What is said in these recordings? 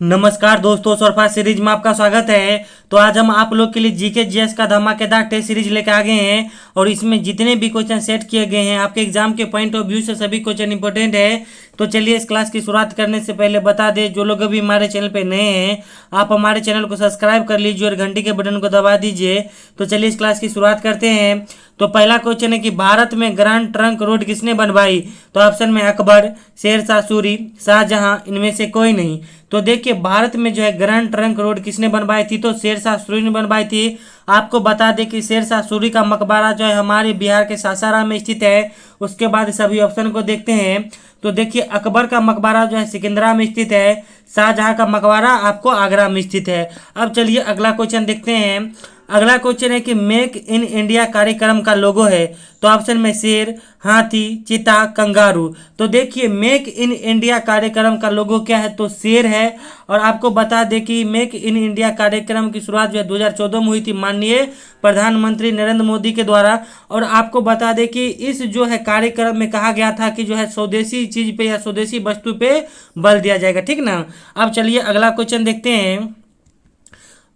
नमस्कार दोस्तों, सरफा सीरीज में आपका स्वागत है। तो आज हम आप लोग के लिए जीके जीएस का धमाकेदार टेस्ट सीरीज लेकर आ गए हैं और इसमें जितने भी क्वेश्चन सेट किए गए हैं आपके एग्जाम के पॉइंट ऑफ व्यू से सभी क्वेश्चन इंपॉर्टेंट है। तो चलिए इस क्लास की शुरुआत करने से पहले बता दें, जो लोग अभी हमारे चैनल पे नए हैं आप हमारे चैनल को सब्सक्राइब कर लीजिए और घंटी के बटन को दबा दीजिए। तो चलिए इस क्लास की शुरुआत करते हैं। तो पहला क्वेश्चन है कि भारत में ग्रैंड ट्रंक रोड किसने बनवाई? तो ऑप्शन में अकबर, शेरशाह सूरी, शाहजहां, इनमें से कोई नहीं। तो देखिए भारत में जो है ग्रैंड ट्रंक रोड किसने बनवाई थी? तो शेरशाह सूरी ने बनवाई थी। आपको बता दें कि शेरशाह सूरी का मकबरा जो है हमारे बिहार के सासाराम में स्थित है। उसके बाद सभी ऑप्शन को देखते हैं। तो देखिए अकबर का मकबरा जो है सिकंदरा में स्थित है। शाहजहां का मकबरा आपको आगरा में स्थित है। अब चलिए अगला क्वेश्चन देखते हैं। अगला क्वेश्चन है कि मेक इन इंडिया कार्यक्रम का लोगो है। तो ऑप्शन में शेर, हाथी, चीता, कंगारू। तो देखिए मेक इन इंडिया कार्यक्रम का लोगो क्या है? तो शेर है। और आपको बता दें कि मेक इन इंडिया कार्यक्रम की शुरुआत जो है 2014 में हुई थी माननीय प्रधानमंत्री नरेंद्र मोदी के द्वारा। और आपको बता दें कि इस जो है कार्यक्रम में कहा गया था कि जो है स्वदेशी चीज पे या स्वदेशी वस्तु पे बल दिया जाएगा, ठीक ना। अब चलिए अगला क्वेश्चन देखते हैं।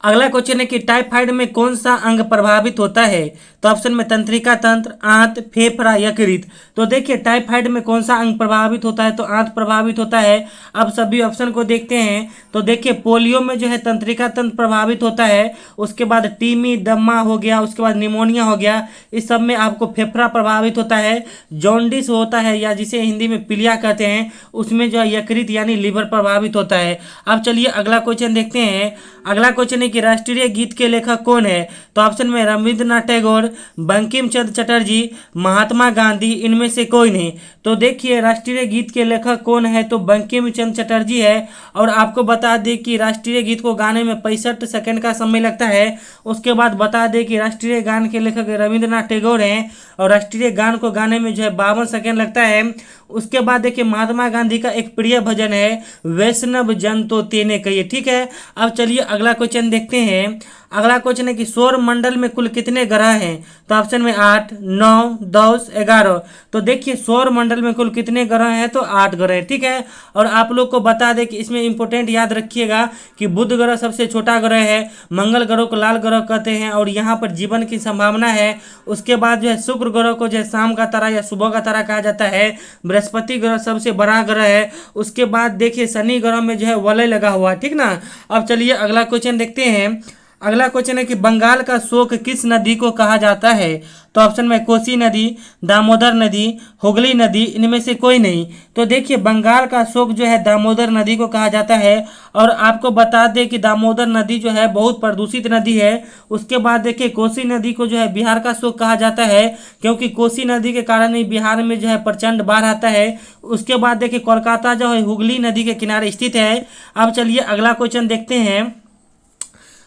अगला क्वेश्चन है कि टाइफाइड में कौन सा अंग प्रभावित होता है? तो ऑप्शन में तंत्रिका तंत्र, आंत, फेफड़ा, यकृत। तो देखिए टाइफाइड में कौन सा अंग प्रभावित होता है? तो आंत प्रभावित होता है। अब सभी ऑप्शन को देखते हैं। तो देखिए पोलियो में जो है तंत्रिका तंत्र प्रभावित होता है। उसके बाद टीमी, दम्मा हो गया, उसके बाद निमोनिया हो गया, इस सब में आपको फेफड़ा प्रभावित होता है। जॉन्डिस होता है या जिसे हिंदी में पीलिया कहते हैं, उसमें जो है यकृत यानी लीवर प्रभावित होता है। अब चलिए अगला क्वेश्चन देखते हैं। अगला क्वेश्चन है कि राष्ट्रीय गीत के लेखक कौन है? तो ऑप्शन में रविंद्रनाथ टैगोर, बंकिम चंद्र चटर्जी, महात्मा गांधी, इनमें से कोई नहीं। तो देखिए राष्ट्रीय गीत के लेखक कौन है? तो बंकिम चंद्र चटर्जी है। और आपको बता दें कि राष्ट्रीय गीत को गाने में 65 सेकंड का समय लगता है। उसके बाद बता दें कि राष्ट्रीय गान के लेखक रविंद्रनाथ टैगोर हैं और राष्ट्रीय गान को गाने में जो है 52 सेकंड लगता है। उसके बाद देखिए महात्मा गांधी का एक प्रिय भजन है वैष्णव जन तो तेने कहिए, ठीक है। अब चलिए अगला क्वेश्चन देखते हैं। अगला क्वेश्चन है कि सौर मंडल में कुल कितने ग्रह हैं? तो ऑप्शन में 8, 9, 10, 11। तो देखिए सौर मंडल में कुल कितने ग्रह हैं? तो 8 ग्रह हैं, ठीक है। और आप लोग को बता दें कि इसमें इंपॉर्टेंट याद रखिएगा कि बुध ग्रह सबसे छोटा ग्रह है, मंगल ग्रह को लाल ग्रह कहते हैं और यहाँ पर जीवन की संभावना है। उसके बाद जो है शुक्र ग्रह को जो है शाम का तारा या सुबह का तारा कहा जाता है। बृहस्पति ग्रह सबसे बड़ा ग्रह है। उसके बाद देखिए शनि ग्रह में जो है वलय लगा हुआ है, ठीक ना। अब चलिए अगला क्वेश्चन देखते हैं। अगला क्वेश्चन है कि बंगाल का शोक किस नदी को कहा जाता है? तो ऑप्शन में कोसी नदी, दामोदर नदी, हुगली नदी, इनमें से कोई नहीं। तो देखिए बंगाल का शोक जो है दामोदर नदी को कहा जाता है। और आपको बता दें कि दामोदर नदी जो है बहुत प्रदूषित नदी है। उसके बाद देखिए कोसी नदी को जो है बिहार का शोक कहा जाता है, क्योंकि कोसी नदी के कारण ही बिहार में जो है प्रचंड बाढ़ आता है। उसके बाद देखिए कोलकाता जो है हुगली नदी के किनारे स्थित है। अब चलिए अगला क्वेश्चन देखते हैं।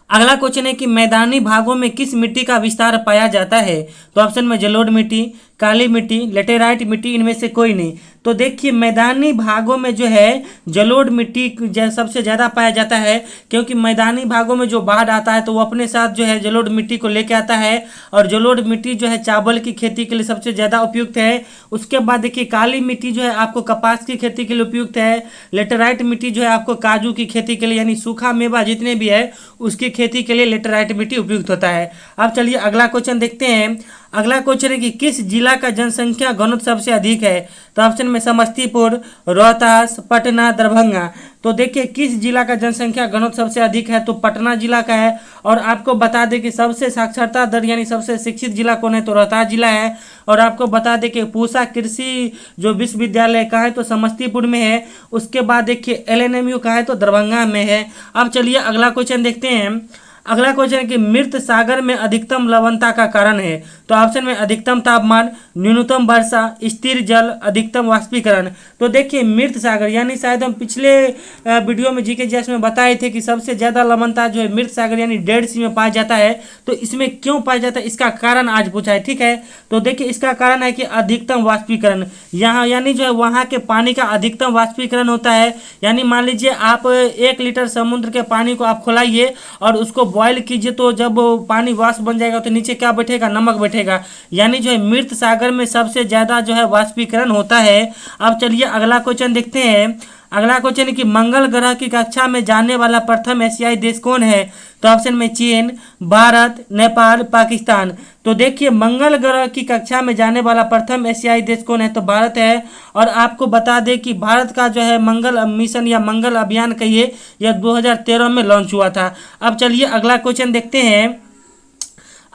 अगला क्वेश्चन है कि मैदानी भागों में किस मिट्टी का विस्तार पाया जाता है? तो ऑप्शन में जलोढ़ मिट्टी, काली मिट्टी, लेटेराइट मिट्टी, इनमें से कोई नहीं। तो देखिए मैदानी भागों में जो है जलोढ़ मिट्टी सबसे ज़्यादा पाया जाता है, क्योंकि मैदानी भागों में जो बाढ़ आता है तो वो अपने साथ जो है जलोढ़ मिट्टी को लेके आता है। और जलोढ़ मिट्टी जो है चावल की खेती के लिए सबसे ज़्यादा उपयुक्त है। उसके बाद देखिए काली मिट्टी जो है आपको कपास की खेती के लिए उपयुक्त है। लेटेराइट मिट्टी जो है आपको काजू की खेती के लिए यानी सूखा मेवा जितने भी है उसकी खेती के लिए लेटेराइट मिट्टी उपयुक्त होता है। अब चलिए अगला क्वेश्चन देखते हैं। अगला क्वेश्चन है कि किस जिला का जनसंख्या घनत्व सबसे अधिक है? तो ऑप्शन में समस्तीपुर, रोहतास, पटना, दरभंगा। तो देखिए किस जिला का जनसंख्या घनत्व सबसे अधिक है? तो पटना जिला का है। और आपको बता दें कि सबसे साक्षरता दर यानी सबसे शिक्षित जिला कौन है? तो रोहतास जिला है। और आपको बता दें कि पूसा कृषि जो विश्वविद्यालय का है तो समस्तीपुर में है। उसके बाद देखिए LNMU का है तो दरभंगा में है। अब चलिए अगला क्वेश्चन देखते हैं। अगला क्वेश्चन है कि मृत सागर में अधिकतम लवणता का कारण है? तो ऑप्शन में अधिकतम तापमान, न्यूनतम वर्षा, स्थिर जल, अधिकतम वाष्पीकरण। तो देखिए मृत सागर यानी शायद हम पिछले वीडियो में जीके जीएस में बताए थे कि सबसे ज़्यादा लवणता जो है मृत सागर यानी डेड सी में पाया जाता है। तो इसमें क्यों पाया जाता है इसका कारण आज पूछा है, ठीक है। तो देखिए इसका कारण है कि अधिकतम वाष्पीकरण, यहाँ यानी जो है वहाँ के पानी का अधिकतम वाष्पीकरण होता है। यानी मान लीजिए आप 1 लीटर समुद्र के पानी को आप खोलाइए और उसको बॉयल कीजिए, तो जब पानी वाष्प बन जाएगा तो नीचे क्या बैठेगा? नमक बैठेगा। यानी जो है मृत सागर में सबसे ज़्यादा जो है वाष्पीकरण होता है। अब चलिए अगला क्वेश्चन देखते हैं। अगला क्वेश्चन है कि मंगल ग्रह की कक्षा में जाने वाला प्रथम एशियाई देश कौन है? तो ऑप्शन में चीन, भारत, नेपाल, पाकिस्तान। तो देखिए मंगल ग्रह की कक्षा में जाने वाला प्रथम एशियाई देश कौन है? तो भारत है। और आपको बता दें कि भारत का जो है मंगल मिशन या मंगल अभियान कहिए, यह 2013 में लॉन्च हुआ था। अब चलिए अगला क्वेश्चन देखते हैं।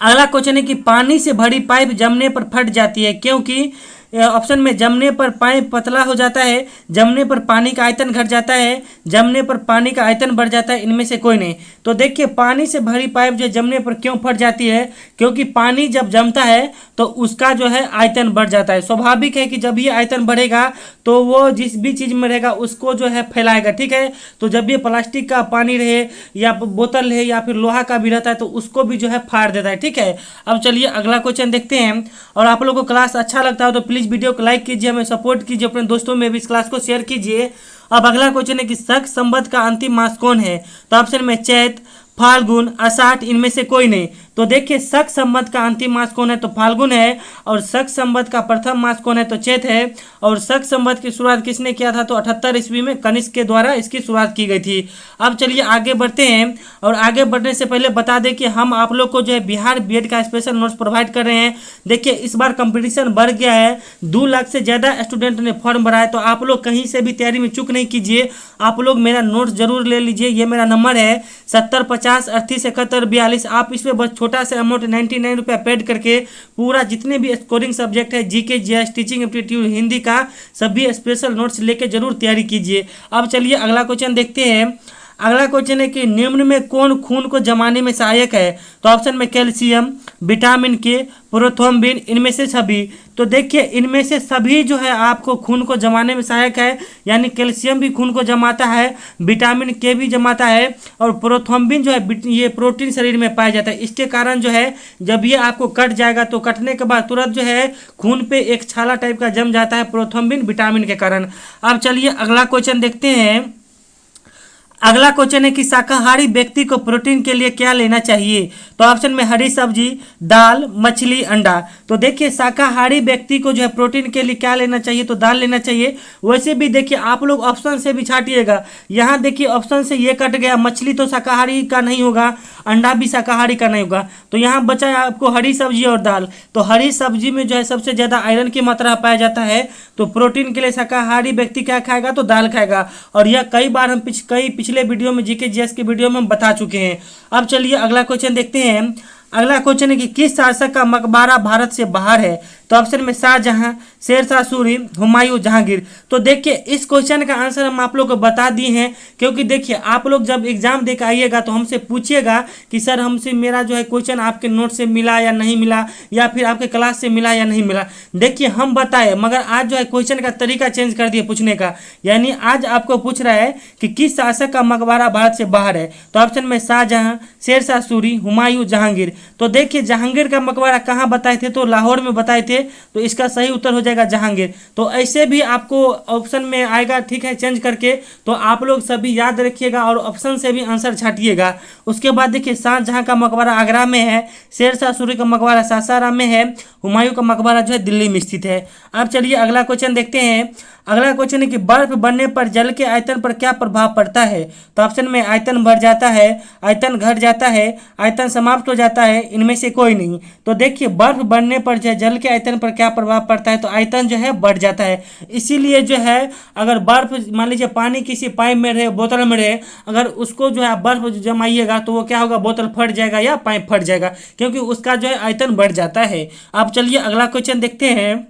अगला क्वेश्चन है कि पानी से भरी पाइप जमने पर फट जाती है क्योंकि ऑप्शन में जमने पर पाइप पतला हो जाता है, जमने पर पानी का आयतन घट जाता है, जमने पर पानी का आयतन बढ़ जाता है, इनमें से कोई नहीं। तो देखिए पानी से भरी पाइप जो जमने पर क्यों फट जाती है? क्योंकि पानी जब जमता है तो उसका जो है आयतन बढ़ जाता है। स्वाभाविक है कि जब ये आयतन बढ़ेगा तो वो जिस भी चीज़ में रहेगा उसको जो है फैलाएगा, ठीक है। तो जब ये प्लास्टिक का पानी रहे या बोतल रहे या फिर लोहा का भी रहता है तो उसको भी जो है फाड़ देता है, ठीक है। अब चलिए अगला क्वेश्चन देखते हैं। और आप लोगों को क्लास अच्छा लगता है तो प्लीज़ वीडियो को लाइक कीजिए, हमें सपोर्ट कीजिए, अपने दोस्तों में भी इस क्लास को शेयर कीजिए। अब अगला क्वेश्चन है कि शक संवत का अंतिम मास कौन है? तो ऑप्शन में चैत, फाल्गुन, अषाढ़, इनमें से कोई नहीं। तो देखिए शक संवत का अंतिम मास कौन है? तो फाल्गुन है। और शक संवत का प्रथम मास कौन है? तो चैत है। और शक संवत की शुरुआत किसने किया था? तो 78 ईस्वी में कनिष्क के द्वारा इसकी शुरुआत की गई थी। अब चलिए आगे बढ़ते हैं। और आगे बढ़ने से पहले बता दें कि हम आप लोग को जो है बिहार बीएड का स्पेशल नोट्स प्रोवाइड कर रहे हैं। देखिए इस बार कंपटीशन बढ़ गया है, 2 लाख से ज़्यादा स्टूडेंट ने फॉर्म भरा है। तो आप लोग कहीं से भी तैयारी में चूक नहीं कीजिए, आप लोग मेरा नोट्स जरूर ले लीजिए। ये मेरा नंबर है 70 50 38 71 42। आप इस पर बस छोटा सा अमाउंट 99 रुपया पेड करके पूरा जितने भी स्कोरिंग सब्जेक्ट है GK GS teaching aptitude Hindi का सभी स्पेशल नोट्स लेके जरूर तैयारी कीजिए। अब चलिए अगला क्वेश्चन देखते हैं। अगला क्वेश्चन है कि निम्न में कौन खून को जमाने में सहायक है? तो ऑप्शन में कैल्शियम, विटामिन के, प्रोथ्रोम्बिन, इनमें से सभी। तो देखिए इनमें से सभी जो है आपको खून को जमाने में सहायक है, यानी कैल्शियम भी खून को जमाता है, विटामिन के भी जमाता है, और प्रोथ्रोम्बिन जो है ये प्रोटीन शरीर में पाया जाता है। इसके कारण जो है जब ये आपको कट जाएगा तो कटने के बाद तुरंत जो है खून पे एक छाला टाइप का जम जाता है प्रोथ्रोम्बिन विटामिन के कारण। अब चलिए अगला क्वेश्चन देखते हैं। अगला क्वेश्चन है कि शाकाहारी व्यक्ति को प्रोटीन के लिए क्या लेना चाहिए? तो ऑप्शन में हरी सब्जी, दाल, मछली, अंडा। तो देखिए शाकाहारी व्यक्ति को जो है प्रोटीन के लिए क्या लेना चाहिए? तो दाल लेना चाहिए। वैसे भी देखिए आप लोग ऑप्शन से भी छाटिएगा, यहाँ देखिए ऑप्शन से ये कट गया, मछली तो शाकाहारी का नहीं होगा, अंडा भी शाकाहारी का नहीं होगा, तो यहाँ बचा है आपको हरी सब्जी और दाल। तो हरी सब्जी में जो है सबसे ज़्यादा आयरन की मात्रा पाया जाता है, तो प्रोटीन के लिए शाकाहारी व्यक्ति क्या खाएगा? तो दाल खाएगा। और यह कई बार हम पिछले वीडियो में जीके जीएस के वीडियो में हम बता चुके हैं। अब चलिए अगला क्वेश्चन देखते हैं। अगला क्वेश्चन है कि किस शासक का मकबरा भारत से बाहर है? तो ऑप्शन में शाहजहां, शेरशाह सूरी, हुमायूं, जहांगीर। तो देखिए इस क्वेश्चन का आंसर हम आप लोग को बता दिए हैं, क्योंकि देखिए आप लोग जब एग्जाम देकर आइएगा तो हमसे पूछिएगा कि सर हमसे मेरा जो है क्वेश्चन आपके नोट से मिला या नहीं मिला, या फिर आपके क्लास से मिला या नहीं मिला। देखिए हम बताए, मगर आज जो है क्वेश्चन का तरीका चेंज कर दिए पूछने का, यानी आज आपको पूछ रहा है कि किस शासक का मकबरा भारत से बाहर है? तो ऑप्शन में शाहजहां, शेरशाह सूरी, हुमायूं, जहांगीर। तो देखिए जहांगीर का मकबरा कहाँ बताए थे? तो लाहौर में बताए थे, तो इसका सही उत्तर हो जाएगा जहांगीर। तो ऐसे भी आपको ऑप्शन में आएगा, ठीक है, चेंज करके। तो आप लोग सभी याद रखिएगा और ऑप्शन से भी आंसर छाटिएगा। उसके बाद देखिए शाहजहां का मकबरा आगरा में है, शेरशाह सूरी का मकबरा सासाराम में है, हुमायूं का मकबरा जो है दिल्ली में स्थित है। अब चलिए अगला क्वेश्चन देखते हैं। अगला क्वेश्चन है कि बर्फ बनने पर जल के आयतन पर क्या प्रभाव पड़ता है? तो ऑप्शन में आयतन बढ़ जाता है, आयतन घट जाता है, आयतन समाप्त हो जाता है, इनमें से कोई नहीं। तो देखिए बर्फ बनने पर जो है जल के आयतन पर क्या प्रभाव पड़ता है? तो आयतन जो है बढ़ जाता है। इसीलिए जो है अगर बर्फ मान लीजिए पानी किसी पाइप में रहे, बोतल में रहे, अगर उसको जो है बर्फ जमाइएगा तो वो क्या होगा? बोतल फट जाएगा या पाइप फट जाएगा, क्योंकि उसका जो है आयतन बढ़ जाता है। अब चलिए अगला क्वेश्चन देखते हैं।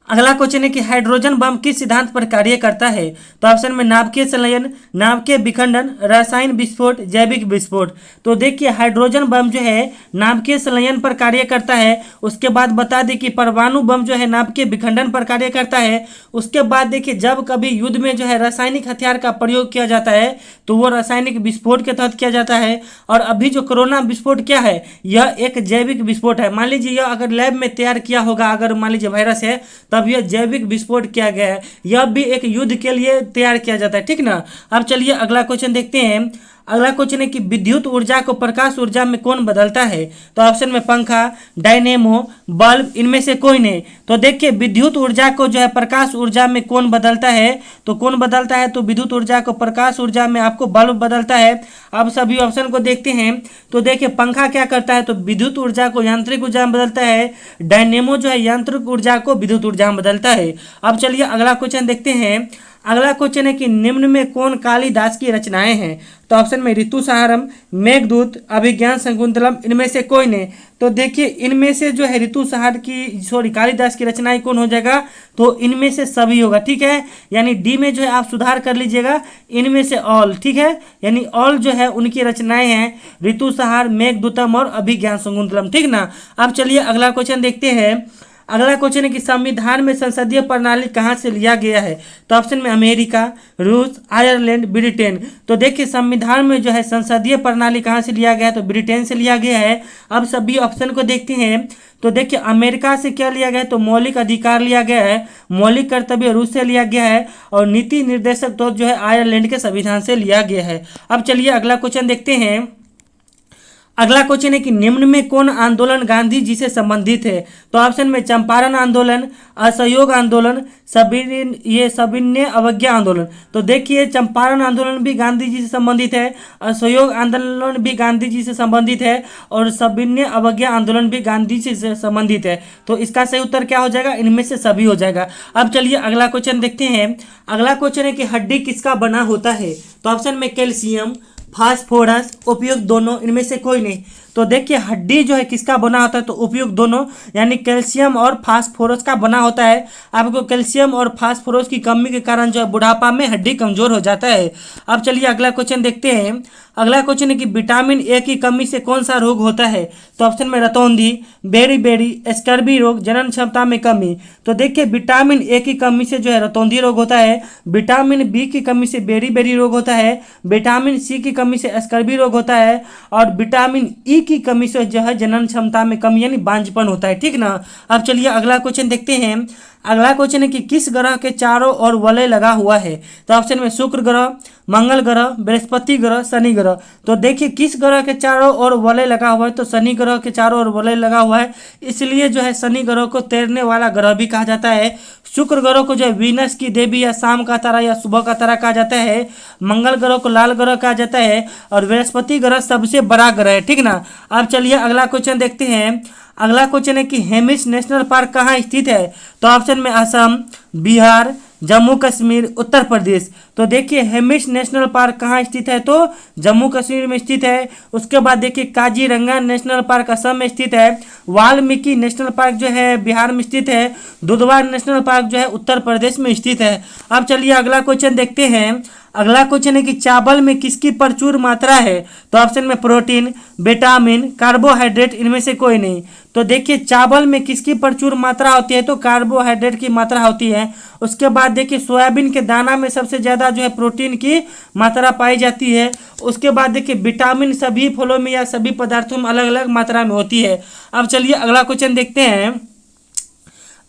अगला क्वेश्चन है कि हाइड्रोजन बम किस सिद्धांत पर कार्य करता है? तो ऑप्शन में नाभिकीय संलयन, नाभिकीय विखंडन, रासायनिक विस्फोट, जैविक विस्फोट। तो देखिए हाइड्रोजन बम जो है नाभिकीय संलयन पर कार्य करता है। उसके बाद बता दें कि परमाणु बम जो है नाभिकीय विखंडन पर कार्य करता है। उसके बाद देखिए जब कभी युद्ध में जो है रासायनिक हथियार का प्रयोग किया जाता है तो वो रासायनिक विस्फोट के तहत किया जाता है। और अभी जो कोरोना विस्फोट क्या है? यह एक जैविक विस्फोट है। मान लीजिए यह अगर लैब में तैयार किया होगा, अगर मान लीजिए वायरस है, तब यह जैविक विस्फोट किया गया है। यह भी एक युद्ध के लिए तैयार किया जाता है, ठीक ना। अब चलिए अगला क्वेश्चन देखते हैं। अगला क्वेश्चन है कि विद्युत ऊर्जा को प्रकाश ऊर्जा में कौन बदलता है? तो ऑप्शन में पंखा, डायनेमो, बल्ब, इनमें से कोई नहीं। तो देखिए विद्युत ऊर्जा को जो है प्रकाश ऊर्जा में कौन बदलता है? तो कौन बदलता है? तो विद्युत ऊर्जा को प्रकाश ऊर्जा में आपको बल्ब बदलता है। अब सभी ऑप्शन को देखते हैं। तो देखिए पंखा क्या करता है? तो विद्युत ऊर्जा को यांत्रिक ऊर्जा में बदलता है। डायनेमो जो है यांत्रिक ऊर्जा को विद्युत ऊर्जा में बदलता है। अब चलिए अगला क्वेश्चन देखते हैं। अगला क्वेश्चन है कि निम्न में कौन कालिदास की रचनाएं हैं? तो ऑप्शन में ऋतुसंहारम, मेघदूत, अभिज्ञान शाकुंतलम, इनमें से कोई नहीं। तो देखिए इनमें से जो है ऋतुसंहार की कालिदास की रचनाएं कौन हो जाएगा? तो इनमें से सभी होगा, ठीक है। यानी डी में जो है आप सुधार कर लीजिएगा, इनमें से ऑल, ठीक है। यानी ऑल जो है उनकी रचनाएं हैं ऋतुसंहार, मेघदूतम और अभिज्ञान शाकुंतलम, ठीक ना। अब चलिए अगला क्वेश्चन देखते हैं। अगला क्वेश्चन है कि संविधान में संसदीय प्रणाली कहाँ से लिया गया है? तो ऑप्शन में अमेरिका, रूस, आयरलैंड, ब्रिटेन। तो देखिए संविधान में जो है संसदीय प्रणाली कहाँ से लिया गया है? तो ब्रिटेन से लिया गया है। अब सभी ऑप्शन को देखते हैं। तो देखिए अमेरिका से क्या लिया गया है? तो मौलिक अधिकार लिया गया है। मौलिक कर्तव्य रूस से लिया गया है। और नीति निर्देशक तो जो है आयरलैंड के संविधान से लिया गया है। अब चलिए अगला क्वेश्चन देखते हैं। अगला क्वेश्चन है कि निम्न में कौन आंदोलन गांधी जी से संबंधित है? तो ऑप्शन में चंपारण आंदोलन, असहयोग आंदोलन, सविनय अवज्ञा आंदोलन। तो देखिए चंपारण आंदोलन भी गांधी जी से संबंधित है, असहयोग आंदोलन भी गांधी जी से संबंधित है और सविनय अवज्ञा आंदोलन भी गांधी जी से संबंधित है। तो इसका सही उत्तर क्या हो जाएगा? इनमें से सभी हो जाएगा। अब चलिए अगला क्वेश्चन देखते हैं। अगला क्वेश्चन है कि हड्डी किसका बना होता है? तो ऑप्शन में कैल्शियम, फास्फोरस, उपयुक्त दोनों, इनमें से कोई नहीं। तो देखिए हड्डी जो है किसका बना होता है? तो उपयुक्त दोनों, यानी कैल्शियम और फास्फोरस का बना होता है। आपको कैल्शियम और फास्फोरस की कमी के कारण जो है बुढ़ापा में हड्डी कमजोर हो जाता है। अब चलिए अगला क्वेश्चन देखते हैं। अगला क्वेश्चन है कि विटामिन ए की कमी से कौन सा रोग होता है? तो ऑप्शन में रतौंधी, बेरी, स्कर्वी रोग, जनन क्षमता में कमी। तो देखिए विटामिन ए की कमी से जो है रतौंधी रोग होता है। विटामिन बी की कमी से बेरी रोग होता है। विटामिन सी की कमी से स्कर्वी रोग होता है। और विटामिन ई की कमी से जो है जनन क्षमता में कमी यानी बांझपन होता है, ठीक ना। अब चलिए अगला क्वेश्चन देखते हैं। अगला क्वेश्चन है कि किस ग्रह के चारों ओर वलय लगा हुआ है? तो ऑप्शन में शुक्र ग्रह, मंगल ग्रह, बृहस्पति ग्रह, शनि ग्रह। तो देखिए किस ग्रह के चारों ओर वलय लगा हुआ है? तो शनि ग्रह के चारों ओर वलय लगा हुआ है, इसलिए जो है शनि ग्रह को तैरने वाला ग्रह भी कहा जाता है। शुक्र ग्रह को जो है वीनस की देवी या शाम का तारा या सुबह का तारा कहा जाता है। मंगल ग्रह को लाल ग्रह कहा जाता है और बृहस्पति ग्रह सबसे बड़ा ग्रह है, ठीक ना। अब चलिए अगला क्वेश्चन देखते हैं। अगला क्वेश्चन है कि हेमिस नेशनल पार्क कहाँ स्थित है? तो ऑप्शन में असम, बिहार, जम्मू कश्मीर, उत्तर प्रदेश। तो देखिए हेमिस नेशनल पार्क कहाँ स्थित है? तो जम्मू कश्मीर में स्थित है। उसके बाद देखिए काजीरंगा नेशनल पार्क असम में स्थित है। वाल्मीकि नेशनल पार्क जो है बिहार में स्थित है। दुधवा नेशनल पार्क जो है उत्तर प्रदेश में स्थित है। अब चलिए अगला क्वेश्चन देखते हैं। अगला क्वेश्चन है कि चावल में किसकी प्रचुर मात्रा है? तो ऑप्शन में प्रोटीन, विटामिन, कार्बोहाइड्रेट, इनमें से कोई नहीं। तो देखिए चावल में किसकी प्रचुर मात्रा होती है? तो कार्बोहाइड्रेट की मात्रा होती है। उसके बाद देखिए सोयाबीन के दाना में सबसे ज़्यादा जो है प्रोटीन की मात्रा पाई जाती है। उसके बाद देखिए विटामिन सभी फलों में या सभी पदार्थों में अलग अलग मात्रा में होती है। अब चलिए अगला क्वेश्चन देखते हैं।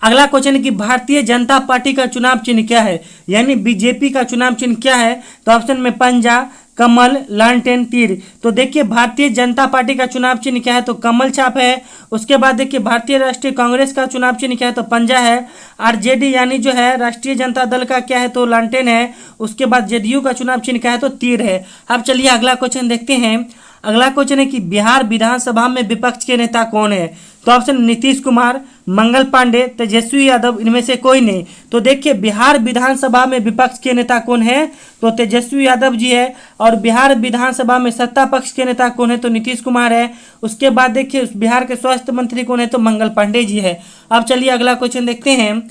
अगला क्वेश्चन है कि भारतीय जनता पार्टी का चुनाव चिन्ह क्या है? यानी बीजेपी का चुनाव चिन्ह क्या है? तो ऑप्शन में पंजा, कमल, लालटेन, तीर। तो देखिए भारतीय जनता पार्टी का चुनाव चिन्ह क्या है? तो कमल छाप है। उसके बाद देखिए भारतीय राष्ट्रीय कांग्रेस का चुनाव चिन्ह क्या है? तो पंजा है। आरजेडी यानी जो है राष्ट्रीय जनता दल का क्या है? तो लालटेन है। उसके बाद जेडीयू का चुनाव चिन्ह क्या है? तो तीर है। अब चलिए अगला क्वेश्चन देखते हैं। अगला क्वेश्चन है कि बिहार विधानसभा में विपक्ष के नेता कौन है? तो ऑप्शन नीतीश कुमार, मंगल पांडे, तेजस्वी यादव, इनमें से कोई नहीं। तो देखिए बिहार विधानसभा में विपक्ष के नेता कौन है? तो तेजस्वी यादव जी है। और बिहार विधानसभा में सत्ता पक्ष के नेता कौन है? तो नीतीश कुमार है। उसके बाद देखिए बिहार के स्वास्थ्य मंत्री कौन है? तो मंगल पांडे जी है। अब चलिए अगला क्वेश्चन देखते हैं।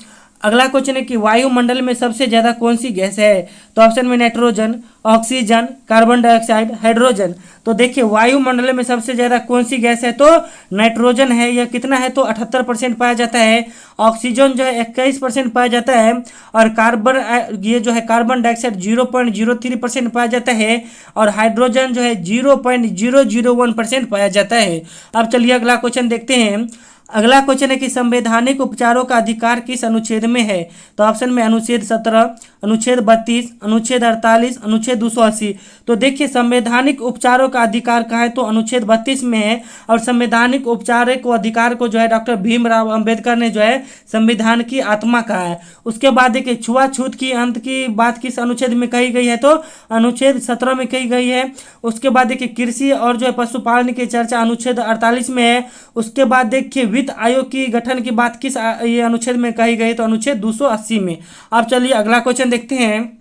अगला क्वेश्चन है कि वायुमंडल में सबसे ज़्यादा कौन सी गैस है? तो ऑप्शन में nitrogen, oxygen, carbon dioxide, hydrogen. तो देखिए वायुमंडल में सबसे ज़्यादा कौन सी गैस है? तो नाइट्रोजन है। यह कितना है? तो 78% पाया जाता है। ऑक्सीजन जो है 21% पाया जाता है। और ये जो है कार्बन डाइऑक्साइड 0.03% पाया जाता है। और हाइड्रोजन जो है 0.001% पाया जाता है। अब चलिए अगला क्वेश्चन देखते हैं। अगला क्वेश्चन है कि संवैधानिक उपचारों का अधिकार किस अनुच्छेद में है? तो ऑप्शन में अनुच्छेद 17, अनुच्छेद 32, अनुच्छेद 48, अनुच्छेद 280। तो देखिए संवैधानिक उपचारों का अधिकार कहाँ है? तो अनुच्छेद 32 में है। और संवैधानिक उपचार को अधिकार को जो है डॉक्टर भीमराव अंबेडकर ने जो है संविधान की आत्मा कहा है। उसके बाद देखिए छुआछूत की अंत की बात किस अनुच्छेद में कही गई है? तो अनुच्छेद 17 में कही गई है। उसके बाद देखिए कृषि और जो है पशुपालन की चर्चा अनुच्छेद 48 में है। उसके बाद देखिए वित्त आयोग की गठन की बात किस ये अनुच्छेद में कही गई? तो अनुच्छेद 280 में। अब चलिए अगला क्वेश्चन देखते हैं।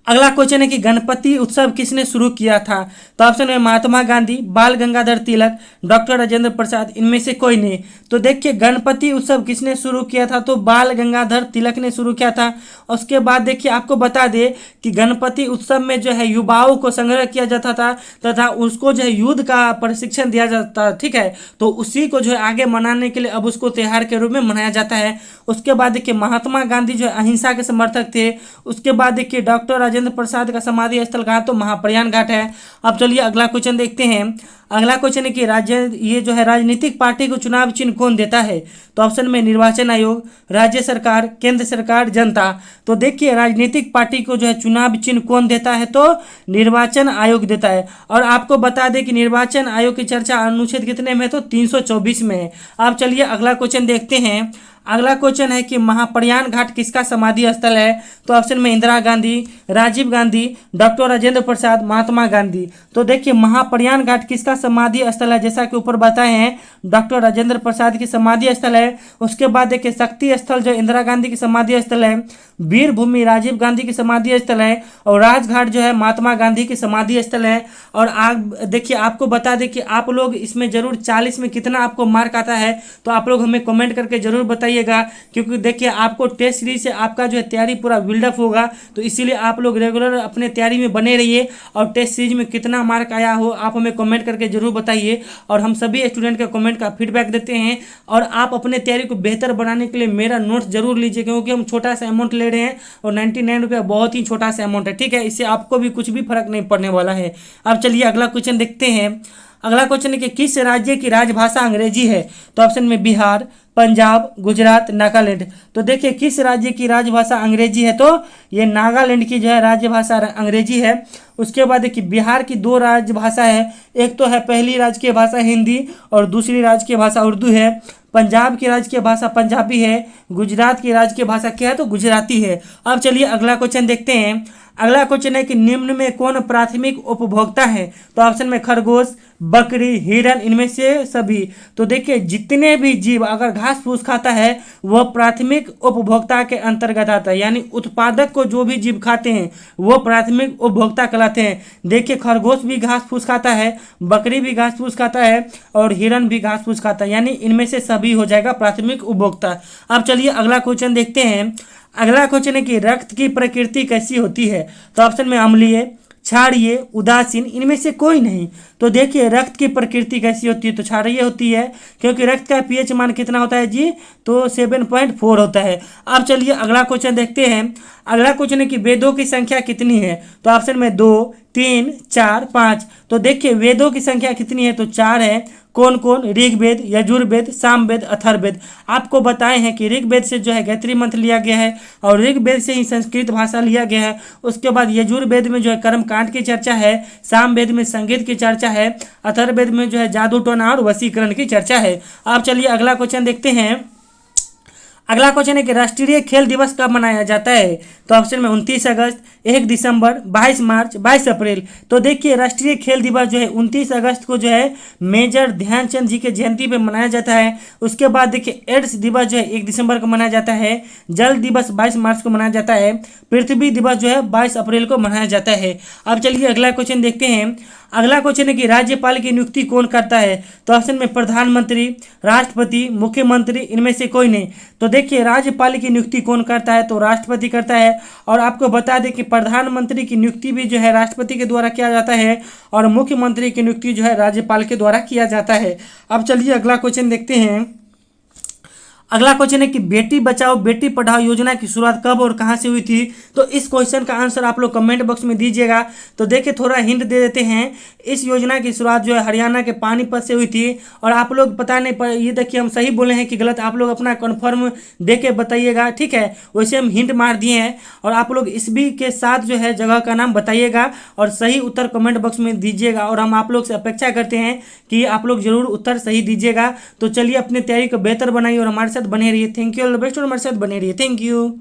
अगला क्वेश्चन है कि गणपति उत्सव किसने शुरू किया था? तो ऑप्शन में महात्मा गांधी, बाल गंगाधर तिलक, डॉक्टर राजेंद्र प्रसाद, इनमें से कोई नहीं। तो देखिए गणपति उत्सव किसने शुरू किया था? तो बाल गंगाधर तिलक ने शुरू किया था। उसके बाद देखिए आपको बता दें कि गणपति उत्सव में जो है युवाओं को संग्रह किया जाता था तथा उसको जो है युद्ध का प्रशिक्षण दिया जाता, ठीक है। तो उसी को जो है आगे मनाने के लिए अब उसको त्योहार के रूप में मनाया जाता है। उसके बाद देखिए महात्मा गांधी जो है अहिंसा के समर्थक थे। उसके बाद देखिए डॉक्टर राजेंद्र प्रसाद का समाधि स्थल कहाँ? तो महाप्रयाण घाट है। अब चलिए अगला क्वेश्चन देखते हैं। अगला क्वेश्चन है कि ये जो है राजनीतिक पार्टी को चुनाव चिन्ह कौन देता है? तो ऑप्शन में निर्वाचन आयोग, राज्य सरकार, केंद्र सरकार, जनता। तो देखिए राजनीतिक पार्टी को जो है चुनाव चिन्ह कौन देता है? तो निर्वाचन आयोग देता है। और आपको बता दें कि निर्वाचन आयोग की चर्चा अनुच्छेद कितने में है? तो 324 में है। अब चलिए अगला क्वेश्चन देखते हैं। अगला क्वेश्चन है कि महाप्रयाण घाट किसका समाधि स्थल है? तो ऑप्शन में इंदिरा गांधी, राजीव गांधी, डॉक्टर राजेंद्र प्रसाद, महात्मा गांधी। तो देखिए महाप्रयाण घाट किसका समाधि स्थल है? जैसा कि ऊपर बताए हैं डॉक्टर राजेंद्र प्रसाद की समाधि स्थल है। उसके बाद देखिए शक्ति स्थल जो इंदिरा गांधी की समाधि स्थल है, वीर भूमि राजीव गांधी की समाधि स्थल है, और राजघाट जो है महात्मा गांधी की समाधि स्थल है। और आप देखिए आपको बता दें कि आप लोग इसमें जरूर 40 में कितना आपको मार्क आता है, तो आप लोग हमें कमेंट करके जरूर बताइएगा, क्योंकि देखिए आपको टेस्ट सीरीज से आपका जो है तैयारी पूरा बिल्डअप होगा। तो इसीलिए आप लोग रेगुलर अपने तैयारी में बने रहिए और टेस्ट सीरीज में कितना मार्क आया हो आप हमें कमेंट करके जरूर बताइए। और हम सभी स्टूडेंट के कमेंट का फीडबैक देते हैं। और आप अपने तैयारी को बेहतर बनाने के लिए मेरा नोट्स जरूर लीजिए, क्योंकि हम छोटा सा अमाउंट ले रहे हैं और 99 रुपया बहुत ही छोटा सा अमाउंट है, ठीक है। इससे आपको भी कुछ भी फर्क नहीं पड़ने वाला है। अब चलिए अगला क्वेश्चन देखते हैं। अगला क्वेश्चन है कि किस राज्य की राजभाषा अंग्रेजी है? तो ऑप्शन में बिहार, पंजाब, गुजरात, नागालैंड। तो देखिए किस राज्य की राजभाषा अंग्रेजी है? तो ये नागालैंड की जो है राजभाषा अंग्रेजी है। उसके बाद देखिए बिहार की 2 राजभाषा है, एक तो है पहली राजकीय भाषा हिंदी और दूसरी राजकीय भाषा उर्दू है। पंजाब की राजकीय भाषा पंजाबी है। गुजरात की राजकीय भाषा क्या है? तो गुजराती है। अब चलिए अगला क्वेश्चन देखते हैं। अगला क्वेश्चन है कि निम्न में कौन प्राथमिक उपभोक्ता है? तो ऑप्शन में खरगोश, बकरी, हिरन, इनमें से सभी। तो देखिए जितने भी जीव अगर घास फूस खाता है वह प्राथमिक उपभोक्ता के अंतर्गत आता है, यानी उत्पादक को जो भी जीव खाते हैं वो प्राथमिक उपभोक्ता कहलाते हैं। देखिए खरगोश भी घास फूस खाता है, बकरी भी घास फूस खाता है और हिरन भी घास फूस खाता है, यानी इनमें से सभी हो जाएगा प्राथमिक उपभोक्ता। अब चलिए अगला क्वेश्चन देखते हैं। अगला क्वेश्चन है कि रक्त की प्रकृति कैसी होती है? तो ऑप्शन में अम्लीय, क्षारीय, उदासीन, इनमें से कोई नहीं। तो देखिए रक्त की प्रकृति कैसी होती है? तो क्षारीय होती है, क्योंकि रक्त का पीएच मान कितना होता है जी? तो 7.4 होता है। अब चलिए अगला क्वेश्चन देखते हैं। अगला क्वेश्चन है कि वेदों की संख्या कितनी है? तो ऑप्शन में 2, 3, 4, 5। तो देखिए वेदों की संख्या कितनी है? तो 4 है। कौन कौन? ऋग्वेद, यजुर्वेद, सामवेद, अथर्ववेद। आपको बताए हैं कि ऋग्वेद से जो है गायत्री मंत्र लिया गया है और ऋग्वेद से ही संस्कृत भाषा लिया गया है। उसके बाद यजुर्वेद में जो है कर्मकांड की चर्चा है, सामवेद में संगीत की चर्चा है, अथर्ववेद में जो है जादू टोना और वशीकरण की चर्चा है। आप चलिए अगला क्वेश्चन देखते हैं। अगला क्वेश्चन है कि राष्ट्रीय खेल दिवस कब मनाया जाता है? तो ऑप्शन में 29 अगस्त, 1 दिसंबर, 22 मार्च, 22 अप्रैल। तो देखिए राष्ट्रीय खेल दिवस जो है 29 अगस्त को जो है मेजर ध्यानचंद जी के जयंती पे मनाया जाता है। उसके बाद देखिए एड्स दिवस जो है 1 दिसंबर को मनाया जाता है। जल दिवस 22 मार्च को मनाया जाता है। पृथ्वी दिवस जो है 22 अप्रैल को मनाया जाता है। अब चलिए अगला क्वेश्चन देखते हैं। अगला क्वेश्चन है कि राज्यपाल की नियुक्ति कौन करता है? तो ऑप्शन में प्रधानमंत्री, राष्ट्रपति, मुख्यमंत्री, इनमें से कोई नहीं। तो देखिए राज्यपाल की नियुक्ति कौन करता है? तो राष्ट्रपति करता है। और आपको बता दें कि प्रधानमंत्री की नियुक्ति भी जो है राष्ट्रपति के द्वारा किया जाता है और मुख्यमंत्री की नियुक्ति जो है राज्यपाल के द्वारा किया जाता है। अब चलिए अगला क्वेश्चन देखते हैं। अगला क्वेश्चन है कि बेटी बचाओ बेटी पढ़ाओ योजना की शुरुआत कब और कहां से हुई थी। तो इस क्वेश्चन का आंसर आप लोग कमेंट बॉक्स में दीजिएगा। तो देखिए थोड़ा हिंट दे देते हैं, इस योजना की शुरुआत जो है हरियाणा के पानीपत से हुई थी। और आप लोग पता नहीं पर ये देखिए हम सही बोले हैं कि गलत, आप लोग अपना कन्फर्म दे के बताइएगा, ठीक है। वैसे हम हिंट मार दिए हैं और आप लोग इस भी के साथ जो है जगह का नाम बताइएगा और सही उत्तर कमेंट बॉक्स में दीजिएगा। और हम आप लोग से अपेक्षा करते हैं कि आप लोग जरूर उत्तर सही दीजिएगा। तो चलिए अपनी तैयारी को बेहतर बनाइए और हमारे साथ बने रहिए। Thank you all the best और हमारे साथ बने रहिए। Thank you.